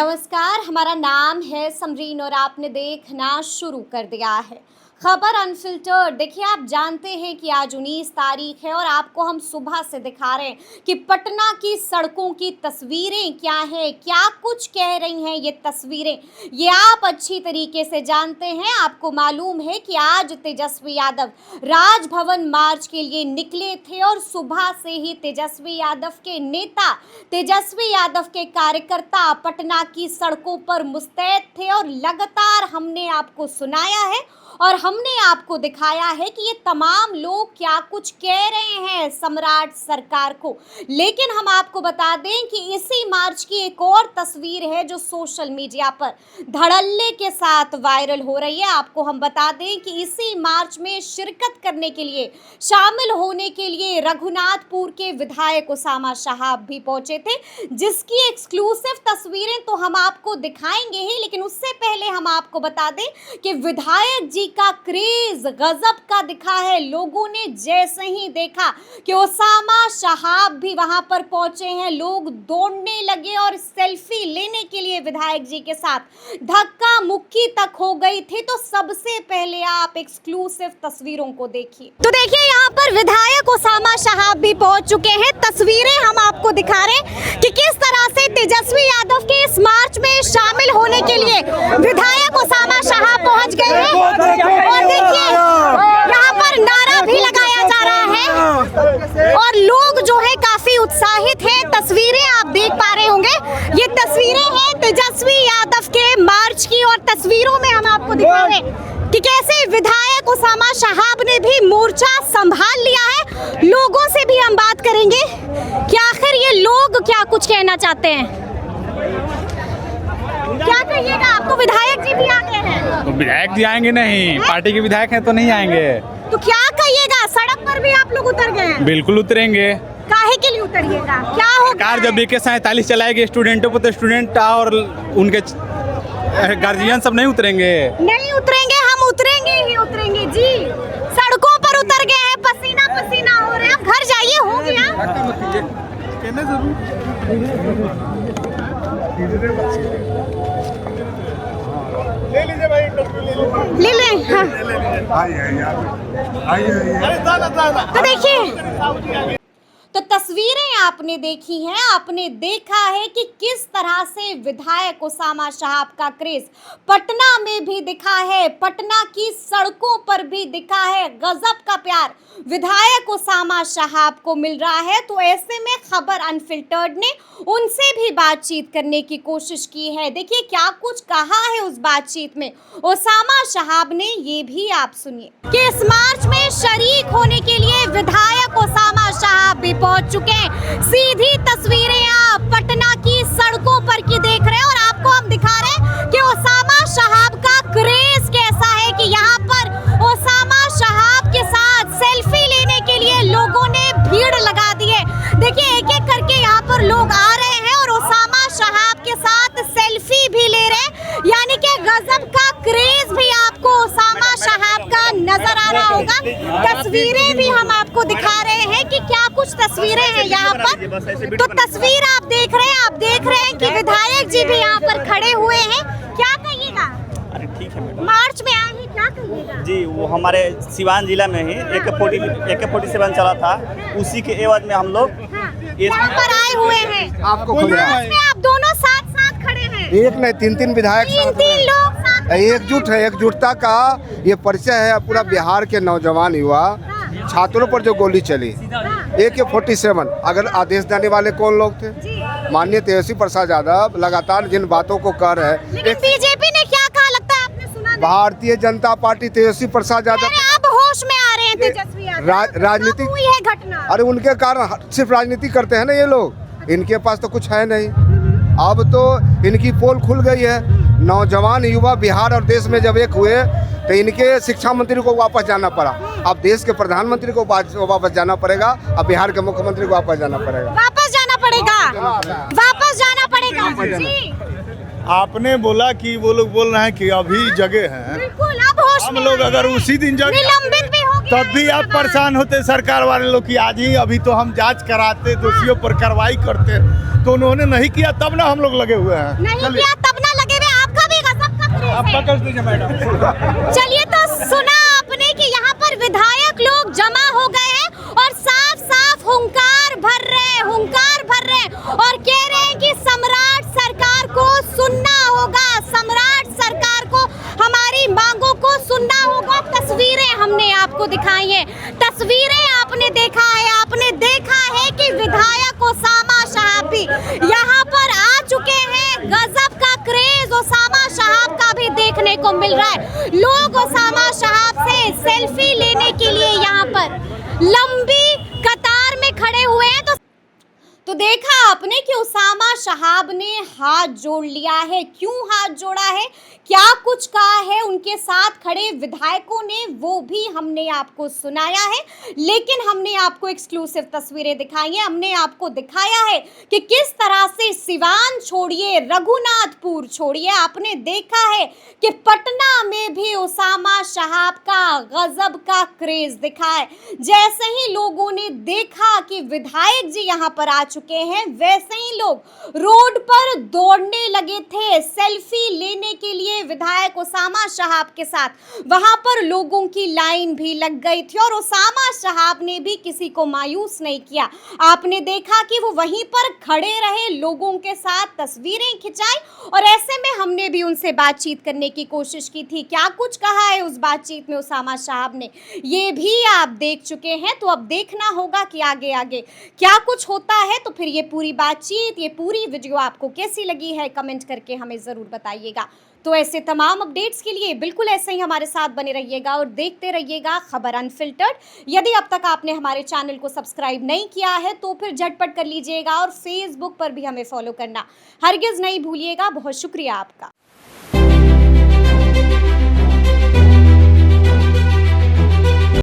नमस्कार, हमारा नाम है समरीन और आपने देखना शुरू कर दिया है खबर अनफिल्टर्ड। देखिए, आप जानते हैं कि आज 19 तारीख है और आपको हम सुबह से दिखा रहे हैं कि पटना की सड़कों की तस्वीरें क्या है, क्या कुछ कह रही हैं ये तस्वीरें, ये आप अच्छी तरीके से जानते हैं। आपको मालूम है कि आज तेजस्वी यादव राजभवन मार्च के लिए निकले थे और सुबह से ही तेजस्वी यादव के नेता, तेजस्वी यादव के कार्यकर्ता पटना की सड़कों पर मुस्तैद थे और लगातार हमने आपको सुनाया है और हमने आपको दिखाया है कि ये तमाम लोग क्या कुछ कह रहे हैं सम्राट सरकार को। लेकिन हम आपको बता दें कि इसी मार्च की एक और तस्वीर है जो सोशल मीडिया पर धड़ल्ले के साथ वायरल हो रही है। आपको हम बता दें कि इसी मार्च में शिरकत करने के लिए, शामिल होने के लिए रघुनाथपुर के विधायक उसामा शहाब भी पहुंचे थे, जिसकी एक्सक्लूसिव तस्वीरें तो हम आपको दिखाएंगे ही। लेकिन उससे पहले हम आपको बता दें कि विधायक जी का क्रेज गजब का दिखा है। लोगों ने जैसे ही देखा कि उसामा शहाब भी वहां पर पहुंचे हैं, लोग दौड़ने लगे और सेल्फी लेने के लिए विधायक जी के साथ धक्का मुक्की तक हो गई थी। तो सबसे पहले आप एक्सक्लूसिव तस्वीरों को देखिए। तो देखिए, यहाँ पर विधायक उसामा शहाब भी पहुंच चुके हैं। तस्वीरें हम आपको दिखा रहे हैं कि किस तरह से तेजस्वी यादव के इस मार्च में शामिल होने के लिए विधायक उसामा शहाब पहुंच गए हैं। और देखिए, यहाँ पर नारा भी लगाया जा रहा है और लोग जो है काफी उत्साहित हैं। तस्वीरें आप देख पा रहे होंगे, ये तस्वीरें हैं तेजस्वी यादव के मार्च की और तस्वीरों में हम आपको दिखा रहे हैं कि कैसे विधायक उसामा शहाब ने भी मोर्चा संभाल लिया है। लोगों से भी हम बात करेंगे कि आखिर ये लोग क्या कुछ कहना चाहते हैं। क्या कहिएगा, आपको विधायक जी भी आ गए हैं? तो विधायक जी आएंगे नहीं, पार्टी के विधायक हैं तो नहीं आएंगे। तो क्या कहिएगा, सड़क पर भी आप लोग उतर गए हैं? बिल्कुल उतरेंगे। काहे के लिए उतरिएगा, क्या होगा? सरकार जब BK-47 चलाएगी स्टूडेंटों पर, तो स्टूडेंट और उनके गार्जियन सब नहीं उतरेंगे। नहीं उतरेंगे, हम उतरेंगे ही उतरेंगे जी। सड़कों पर उतर गए हैं, पसीना पसीना हो रहे हैं। आप घर जाइए, हो गया। ले लीजिए भाई, इंटरव्यू ले लें। हाँ। तो देखिए, तो तस्वीरें आपने देखी हैं, आपने देखा है कि किस तरह से विधायक उसामा शहाब का क्रेज पटना में भी दिखा है, पटना की सड़कों पर भी दिखा है। गजब का प्यार विधायक उसामा शहाब को मिल रहा है। तो ऐसे में खबर अनफिल्टर्ड ने उनसे भी बातचीत करने की कोशिश की है। देखिए क्या कुछ कहा है उस बातचीत में उसामा शहाब ने, ये भी आप सुनिए कि इस मार्च में शरीक होने के लिए विधायक उसामा शहाब भी पहुंच चुके हैं। सीधी तस्वीरें आप पटना की सड़कों पर की देख रहे हैं और आपको हम दिखा रहे हैं कि उसामा शहाब का क्रेज कैसा है कि यहाँ पर उसामा शहाब के साथ सेल्फी लेने के लिए लोगों ने भीड़ लगा दी है। देखिए, एक एक करके यहाँ पर लोग आ रहे हैं और उसामा शहाब के साथ सेल्फी भी ले रहे हैं। यानी कि गजब का क्रेज भी आपको उसामा शहाब का नजर आ रहा होगा। तस्वीरें भी हम आपको दिखा रहे हैं कि क्या कुछ तस्वीरें हैं यहाँ पर। तो तस्वीर आप देख रहे हैं कि विधायक जी भी यहाँ पर खड़े हुए हैं। क्या कहिएगा? अरे ठीक है मैडम, मार्च में आए हैं, क्या कहिएगा? जी वो हमारे सिवान जिला में ही AK-47 चला था, उसी के एवज में हम लोग यहाँ पर आए हुए हैं। आपको मार्च में आप दोनों साथ साथ खड़े हैं, एक नहीं तीन विधायक तीन लोग साथ में। एकजुट है। एकजुटता का ये परिचय है। पूरा बिहार के नौजवान युवा छात्रों पर जो गोली चली, AK-47, अगर आदेश देने वाले कौन लोग थे? माननीय तेजस्वी प्रसाद यादव लगातार जिन बातों को कर रहे हैं। लेकिन बीजेपी ने क्या कहा, लगता है आपने सुना नहीं? भारतीय जनता पार्टी तेजस्वी प्रसाद यादव अब होश में आ रहे हैं तेजस्वी यादव। राजनीति हुई है घटना। अरे उनके कारण सिर्फ राजनीति करते हैं ना ये लोग, इनके पास तो कुछ है नहीं। अब तो इनकी पोल खुल गई है। नौजवान युवा बिहार और देश में जब एक हुए तो इनके शिक्षा मंत्री को वापस जाना पड़ा। अब देश के प्रधानमंत्री को वापस जाना पड़ेगा, अब बिहार के मुख्यमंत्री को वापस जाना पड़ेगा। वापस जाना पड़ेगा जी। आपने बोला कि वो लोग बोल रहे हैं कि अभी जगह हैं। बिल्कुल, अब होश हम में लोग आए अगर हैं। उसी दिन जगह निलंबित भी हो गया तब भी है आप सरकार। परेशान होते सरकार वाले लोग कि आज ही अभी तो हम जांच कराते, दोषियों पर कार्रवाई करते, तो उन्होंने नहीं किया तब ना हम लोग लगे हुए हैं। नहीं किया तब ना लगे हुए, आपका भी गजब का क्रेज आप है। पकड़ दीजिए मैडम। चलिए, तो सुना आपने कि यहाँ पर विधायक लोग जमा हो गए हैं और साफ साफ हुंकार भर रहे हैं, हुंकार भर रहे हैं और कह रहे हैं कि सम्राट सरकार को सुनना होगा, सम्राट सरकार को हमारी मांगों को सुनना होगा। तस्वीरें हमने आपको दिखाई हैं, तस्वीरें आपने देखा है कि विधायक ओसामा शहाब भी यहाँ पर आ चुके हैं। गजब का क्रेज ओसामा शहाब का भी देखने को मिल रहा है। लोग ओसामा शहाब से सेल्फी लेने के लिए यहाँ पर लंबी कतार में खड़े हुए हैं। तो देखा आपने कि ओसामा शहाब ने हाथ जोड़ लिया है। क्यों हाथ जोड़ा है, क्या कुछ कहा है उनके साथ खड़े विधायकों ने, वो भी हमने आपको सुनाया है। लेकिन हमने आपको एक्सक्लूसिव तस्वीरें दिखाई हैं, हमने आपको दिखाया है कि किस तरह से सिवान छोड़िए, रघुनाथपुर छोड़िए, आपने देखा है कि पटना में भी ओसामा शहाब का गजब का क्रेज दिखा है। जैसे ही लोगों ने देखा कि विधायक जी यहाँ पर आ चुके हैं, वैसे ही लोग रोड पर दौड़ने लगे थे सेल्फी लेने के लिए विधायक ओसामा शहाब के साथ। वहां पर लोगों की लाइन भी लग गई थी और ओसामा शहाब ने भी किसी को मायूस नहीं किया। आपने देखा कि वो वहीं पर खड़े रहे, लोगों के साथ तस्वीरें खिंचाई और ऐसे में हमने भी उनसे बातचीत करने की कोशिश की थी। क्या कुछ कहा है उस बातचीत में ओसामा शहाब ने, ये भी आप देख चुके हैं। तो अब देखना होगा कि आगे आगे क्या कुछ होता है। तो फिर ये पूरी बातचीत, ये पूरी वीडियो आपको कैसी लगी है, कमेंट करके हमें ज़रूर बताइएगा। तो ऐसे तमाम अपडेट्स के लिए बिल्कुल ऐसे ही हमारे साथ बने रहिएगा और देखते रहिएगा खबर अनफिल्टर्ड। यदि अब तक आपने हमारे चैनल को सब्सक्राइब नहीं किया है तो फिर झटपट कर लीजिएगा और फेसबुक पर भी हमें फॉलो करना हरगिज़ नहीं भूलिएगा। बहुत शुक्रिया आपका।